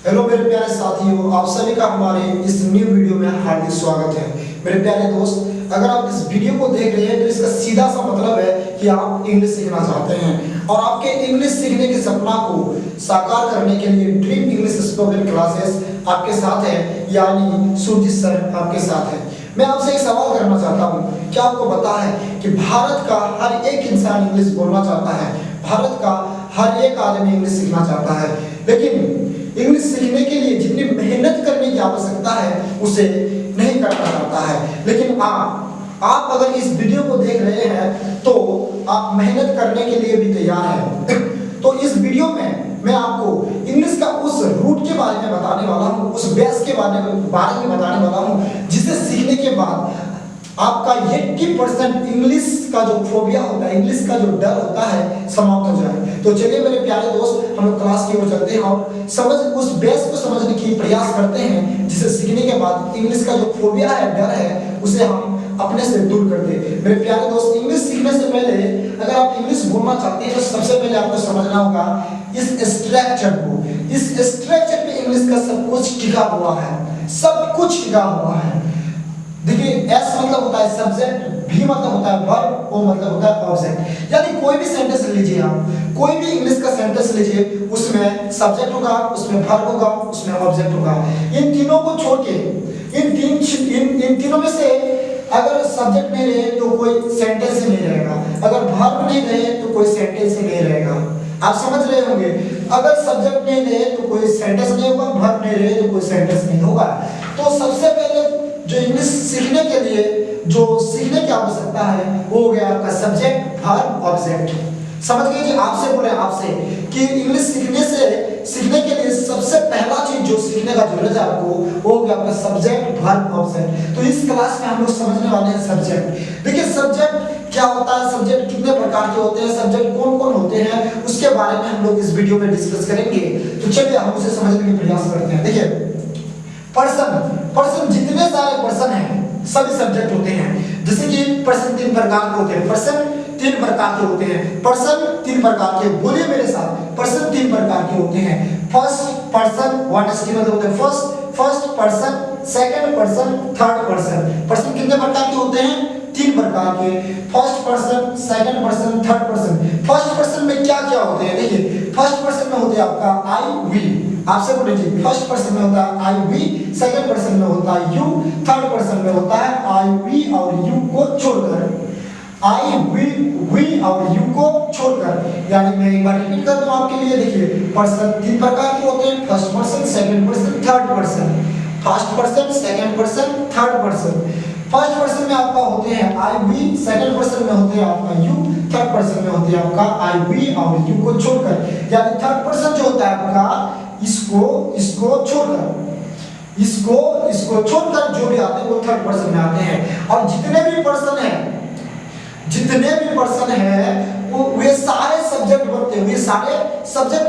Hello मेरे प्यारे साथियों, आप सभी का हमारे इस न्यू वीडियो में हार्दिक स्वागत है। मेरे प्यारे दोस्त, अगर आप इस वीडियो को देख रहे हैं तो इसका सीधा सा मतलब है कि आप इंग्लिश सीखना चाहते हैं और आपके इंग्लिश सीखने के सपना को साकार करने के लिए ड्रीम इंग्लिश स्पोकन क्लासेस आपके साथ है, यानी सुरजीत सर आपके साथ है। मैं आपसे एक सवाल करना चाहता हूँ, क्या आपको पता है कि भारत का हर एक इंसान इंग्लिश बोलना चाहता है, भारत का हर एक आदमी इंग्लिश सीखना चाहता है, लेकिन इंग्लिश सीखने के लिए जितनी मेहनत करने की आवश्यकता है उसे नहीं करना चाहता है। लेकिन आप अगर इस वीडियो को देख रहे हैं तो आप मेहनत करने के लिए भी तैयार हैं। तो इस वीडियो में मैं आपको इंग्लिश का उस रूट के बारे में बताने वाला हूँ, उस बेस के बारे में बताने वाला हूँ, जिसे सीखने के बाद आपका 80% इंग्लिश का जो फोबिया होता है, इंग्लिश का जो डर होता है, समाप्त हो जाए। तो चलिए मेरे प्यारे दोस्त, हम लोग क्लास की ओर चलते हैं और उस बेस को समझने की प्रयास करते हैं, जिसे सीखने के बाद इंग्लिश का जो फोबिया है, डर है, उसे हम अपने से दूर कर दे। मेरे प्यारे दोस्त, इंग्लिश सीखने से पहले अगर आप इंग्लिश बोलना चाहते हैं तो सबसे पहले आपको समझना होगा इस स्ट्रक्चर को। इस स्ट्रक्चर पे इंग्लिश का सब कुछ टिका हुआ है, सब कुछ टिका हुआ है। देखिए, एस मतलब होता है सब्जेक्ट, भी मतलब होता है वर्ब, ओ मतलब होता है ऑब्जेक्ट। यानी कोई भी सेंटेंस लीजिए, आप कोई भी इंग्लिश का सेंटेंस लीजिए, उसमें सब्जेक्ट होगा, उसमें वर्ब होगा, उसमें ऑब्जेक्ट होगा। इन तीनों को छोड़ के इन तीनों में से अगर सब्जेक्ट नहीं रहे तो कोई सेंटेंस ही नहीं रहेगा, अगर वर्ब नहीं रहे तो कोई सेंटेंस ही नहीं रहेगा। आप समझ रहे होंगे, अगर सब्जेक्ट नहीं रहे तो कोई सेंटेंस नहीं होगा, वर्ब नहीं रहे तो कोई सेंटेंस नहीं होगा। तो सबसे पहले जो इंग्लिश सीखने के लिए जो सीखने की आवश्यकता है वो हो गया आपका सब्जेक्ट, वर्ब, ऑब्जेक्ट। समझ गए जी? आपसे बोले आपसे कि इंग्लिश सीखने के लिए सबसे पहला चीज जो सीखने का जरूरत है आपको, वो हो गया आपका सब्जेक्ट, वर्ब, ऑब्जेक्ट। तो इस क्लास में हम लोग समझने वाले हैं सब्जेक्ट। देखिए, सब्जेक्ट क्या होता है, सब्जेक्ट कितने प्रकार के होते हैं, सब्जेक्ट कौन कौन होते हैं, उसके बारे में हम लोग इस वीडियो में डिस्कस करेंगे। तो चलिए हम उसे समझने की प्रयास करते हैं। देखिए, पर्सन जितने सारे पर्सन हैं सभी सब्जेक्ट होते हैं। जैसे कि पर्सन तीन प्रकार के होते हैं, पर्सन तीन प्रकार के होते हैं, पर्सन तीन प्रकार के, बोलिए मेरे साथ, पर्सन तीन प्रकार के होते हैं। फर्स्ट पर्सन, व्हाट इसकी मतलब होता है first person, second person, third person. Person कितने प्रकार के होते हैं? तीन प्रकार के। First person, second person, third person. First person में क्या क्या होते हैं? देखिए, फर्स्ट पर्सन में होते हैं आपका आई वी, आपसे बोलिए जी, फर्स्ट पर्सन में होता है आई वी, सेकंड पर्सन में होता है यू, थर्ड पर्सन में होता है आई वी और यू को छोड़कर, आई वी और यू को छोड़कर। यानी मैं एक बार रिपीट कर दूं आपके लिए। देखिए, पर्सन तीन प्रकार के होते हैं, first person, second person, third person. First person, second person, third person. First person में आपका होते हैं आई वी, सेकंड पर्सन में होते हैं आपका यू, थर्ड पर्सन में होते हैं आपका आई वी और यू को छोड़कर। यानी थर्ड पर्सन जो होता है आपका इसको छोड़कर जो भी आते हैं वो थर्ड पर्सन में आते हैं। और जितने भी पर्सन हैं वे सारे सब्जेक्ट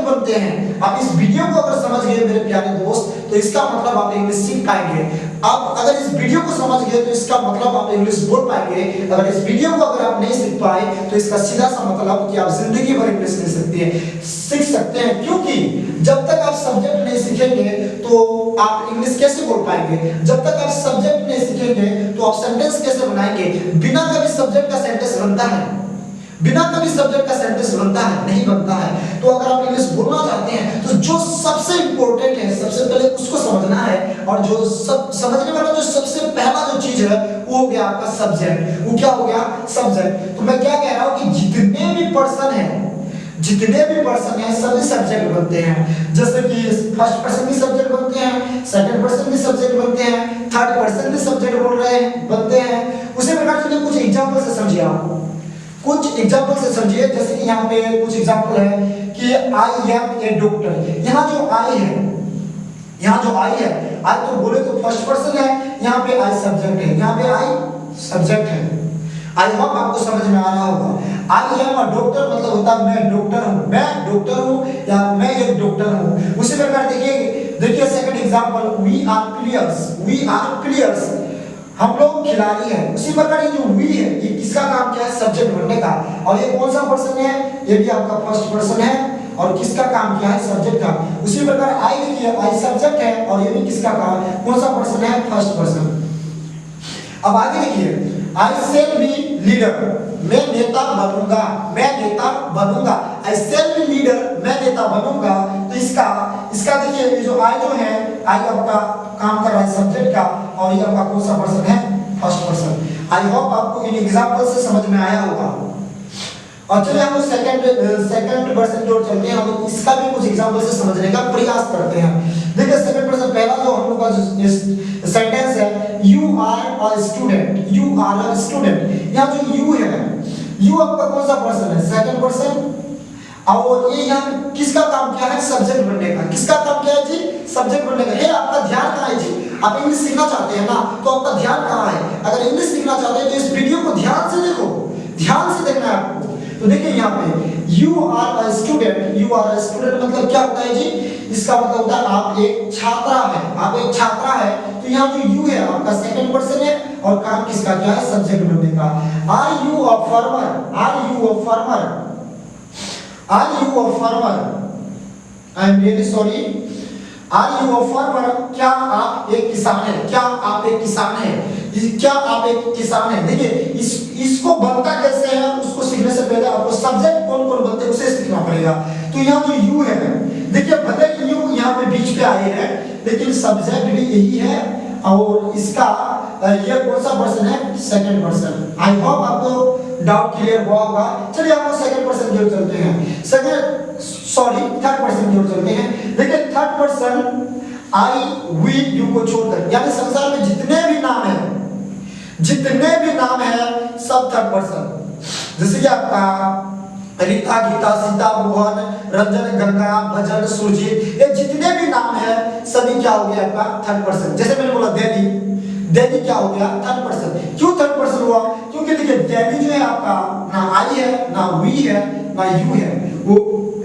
बनते हैं। आप इस वीडियो को अगर समझ गए मेरे प्यारे दोस्त, तो इसका मतलब आप इंग्लिश सीख पाएंगे। आप अगर इस वीडियो को समझ गए तो इसका मतलब आप इंग्लिश बोल पाएंगे। अगर इस वीडियो को अगर आप नहीं सीख पाए तो इसका सीधा सा मतलब कि आप जिंदगी भर इंग्लिश सीख सकते हैं, क्योंकि जब तक आप सब्जेक्ट नहीं सीखेंगे तो आप इंग्लिश कैसे बोल पाएंगे? जब तक आप सब्जेक्ट नहीं सीखेंगे तो आप सेंटेंस कैसे बनाएंगे? बिना कभी सब्जेक्ट का सेंटेंस बनता है? बिना कभी सब्जेक्ट का सेंटेंस बनता है? नहीं बनता है। तो अगर आप इंग्लिश बोलना चाहते हैं तो जो सबसे इंपॉर्टेंट है, सबसे पहले उसको समझना है। और जो समझने वाला जो सबसे पहला जो चीज है वो हो गया आपका सब्जेक्ट। वो क्या हो गया? सब्जेक्ट। तो मैं क्या कह रहा हूं कि जितने भी पर्सन है सभी सब्जेक्ट बनते हैं। जैसे कि फर्स्ट पर्सन भी सब्जेक्ट बनते हैं, सेकंड पर्सन भी सब्जेक्ट बनते हैं, थर्ड पर्सन भी सब्जेक्ट बनते हैं। उसी प्रकार से कुछ एग्जांपल से समझिए आप, कुछ एग्जांपल से समझिए। जैसे कि यहाँ पे कुछ एग्जांपल है कि आई एम ए डॉक्टर। यहाँ जो आई है, आई तो बोले तो फर्स्ट पर्सन है, यहाँ पे आई सब्जेक्ट है, यहाँ पे आई सब्जेक्ट है। आई होप आपको समझ में आ रहा होगा। आई एम अ डॉक्टर मतलब होता है मैं डॉक्टर हूँ या मैं एक डॉक्टर हूँ। उसी प्रकार देखिए second example, we are players, हम लोग खिलाड़ी हैं। उसी प्रकार ये जो वी है, ये किसका काम क्या है? सब्जेक्ट बनने का। और ये कौन सा पर्सन है? ये भी आपका फर्स्ट पर्सन है और किसका काम किया है, सब्जेक्ट का। उसी प्रकार आई देखिए, आई सब्जेक्ट है और ये भी किसका काम, कौन सा पर्सन है, फर्स्ट पर्सन। अब आगे देखिए, आई शेल बी लीडर, मैं नेता बनूंगा, मैं नेता बनूंगा। आई शेल बी लीडर, मैं नेता बनूंगा। तो इसका देखिए, ये जो आई है, आई आपका काम कर रहा है सब्जेक्ट का, और ये आपका कौन सा पर्सन है, फर्स्ट पर्सन। आई होप आपको इन एग्जांपल से समझ में आया होगा। और चलिए हम सेकंड पर्सन की ओर चलते हैं, हम इसका भी कुछ एग्जांपल से समझने का प्रयास करते हैं। देखिए सेकंड पर्सन, पहला जो हम लोग का सेंटेंस है, you are a student, you are a student. यहाँ जो यू है, यू आपका कौन सा पर्सन है, सेकंड पर्सन। और ये यहाँ किसका काम किया है, सब्जेक्ट बनने का। किसका काम किया है जी, सब्जेक्ट बनने का। ये आपका ध्यान कहाँ है जी, आप इंग्लिश सीखना चाहते हैं ना, तो आपका ध्यान कहाँ है। अगर इंग्लिश सीखना चाहते हैं तो इस वीडियो को ध्यान से देखो, ध्यान से देखना है आपको। तो देखिए यहाँ पे you are a student, you are a student मतलब क्या होता है जी, इसका मतलब होता है आप एक छात्रा है, आप एक छात्रा है। तो यहाँ जो यू है आपका सेकंड पर्सन है, और काम किसका क्या है, सब्जेक्ट बनने का। Are you a farmer, are you a farmer, are you a farmer, I am really sorry, are you a farmer, क्या आप एक किसान है, क्या आप एक किसान है, क्या आप एक किसान है। देखिए इसको बनता कैसे है, उसको सीखने से पहले आपको सब्जेक्ट कौन कौन बनते हैं उसे सीखना पड़ेगा। तो यहाँ जो यू है, देखिए भले यू यहाँ पे बीच पे आए हैं, लेकिन सब्जेक्ट भी यही है, और इसका ये कौन सा पर्सन है, सेकंड पर्सन। आई होप आपको डाउट क्लियर हुआ होगा। चलिए हम सेकंड पर्सन की ओर चलते हैं, थर्ड पर्सन की ओर चलते हैं। देखिए third person, I we you को छोड़कर, यानी संसार में जितने भी नाम है, जितने भी नाम है सब थर्ड पर्सन। जैसे कि आपका रीता, गीता, सीता, मोहन, रंजन, गंगा, भजन, सुरजीत, ये जितने भी नाम है सभी क्या हो गया आपका थर्ड पर्सन। जैसे मैंने बोला दिल्ली, दिल्ली क्या हो गया, थर्ड पर्सन। क्यों थर्ड पर्सन हुआ, क्योंकि देखिए दिल्ली जो है आपका ना आई है, ना वी है, ना यू है, वो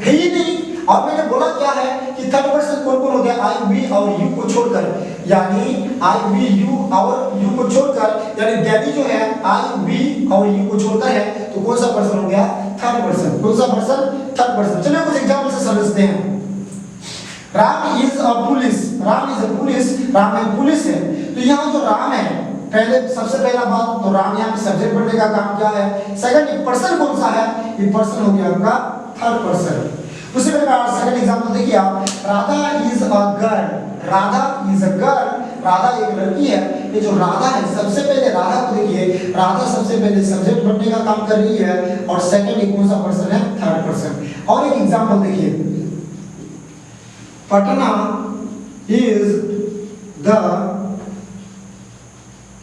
है ही नहीं। और मैंने बोला क्या है कि थर्ड पर्सन कौन कौन हो गया, आई वी और यू को छोड़कर, यानी आई वी यू और यू को छोड़कर, यानी दिल्ली जो है आई वी और यू को छोड़कर है, तो कौन सा पर्सन हो गया, थर्ड पर्सन। कौन सा पर्सन, थर्ड पर्सन। चलिए कुछ एग्जांपल से समझते हैं। Ram is a police, Ram is a police, Ram एक पुलिस है। तो यहाँ जो राम है, पहले सबसे पहला बात तो राम यहाँ पे सब्जेक्ट बनने का काम क्या है। सेकंड पर्सन कौन सा है, ये पर्सन हो गया आपका थर्ड पर्सन। उसी प्रकार सेकंड एग्जांपल देखिए आप, Radha is a girl, Radha is a girl, Radha एक लड़की है। ये जो राधा है, सबसे पहले राधा को देखिए, राधा सबसे पहले सब्जेक्ट बनने का काम कर रही है, और सेकंड कौन सा पर्सन है, थर्ड पर्सन। और एक एग्जांपल देखिए, Patna is the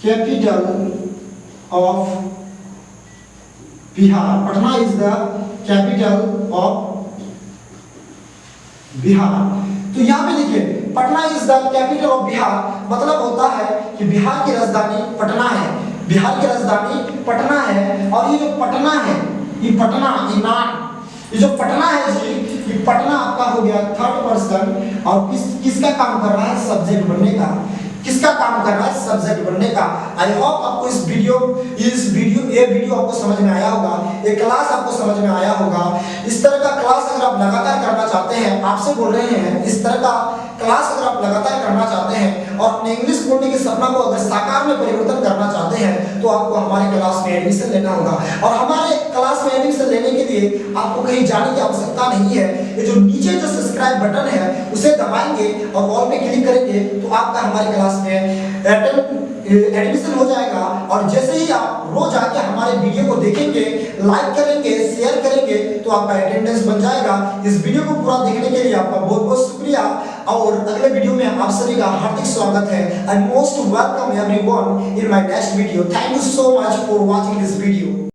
capital of Bihar, Patna is the capital of Bihar. तो यहाँ पे देखिए Patna is the capital of Bihar मतलब होता है कि बिहार की राजधानी पटना है, बिहार की राजधानी पटना है। और ये जो पटना है, ये पटना, ये जो पटना है जी, ये पटना आपका हो गया थर्ड पर्सन। और किसका काम कर रहा है, सब्जेक्ट बनने का। किसका काम कर रहा है, सब्जेक्ट बनने का। आई होप आपको ये वीडियो आपको समझ में आया होगा, ये क्लास आपको समझ में आया होगा। इस तरह का क्लास अगर आप लगातार करना चाहते हैं, आपसे बोल रहे हैं, इस तरह का क्लास अगर आप लगातार करना चाहते हैं और अपने इंग्लिश बोलने के सपना को अगर साकार में परिवर्तन करना चाहते हैं, तो आपको हमारे क्लास में एडमिशन लेना होगा। और हमारे क्लास में एडमिशन लेने के लिए आपको कहीं जाने की आवश्यकता नहीं है। ये जो नीचे जो सब्सक्राइब बटन है उसे दबाएंगे और ऑल पे क्लिक करेंगे, तो आपका हमारे क्लास में एडमिशन हो जाएगा। और जैसे ही आप रोज आके हमारे वीडियो को देखेंगे, लाइक करेंगे, शेयर करेंगे, तो आपका अटेंडेंस बन जाएगा। इस वीडियो को पूरा देखने के लिए आपका बहुत बहुत शुक्रिया। और अगले वीडियो में आप सभी का हार्दिक स्वागत है। I most welcome everyone in my next video. Thank you so much for watching this video.